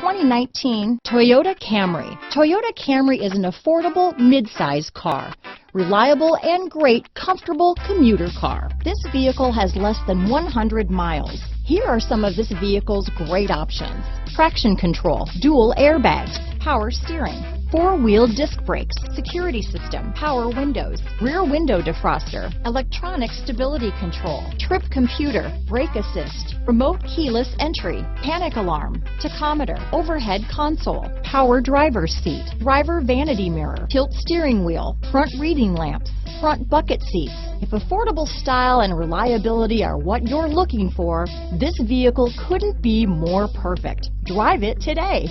2019 Toyota Camry. Toyota Camry is an affordable mid-size car. Reliable and great comfortable commuter car. This vehicle has less than 100 miles. Here are some of this vehicle's great options: traction control, dual airbags, power steering, four-wheel disc brakes, security system, power windows, rear window defroster, electronic stability control, trip computer, brake assist, remote keyless entry, panic alarm, tachometer, overhead console, power driver's seat, driver vanity mirror, tilt steering wheel, front reading lamps, front bucket seats. If affordable style and reliability are what you're looking for, this vehicle couldn't be more perfect. Drive it today.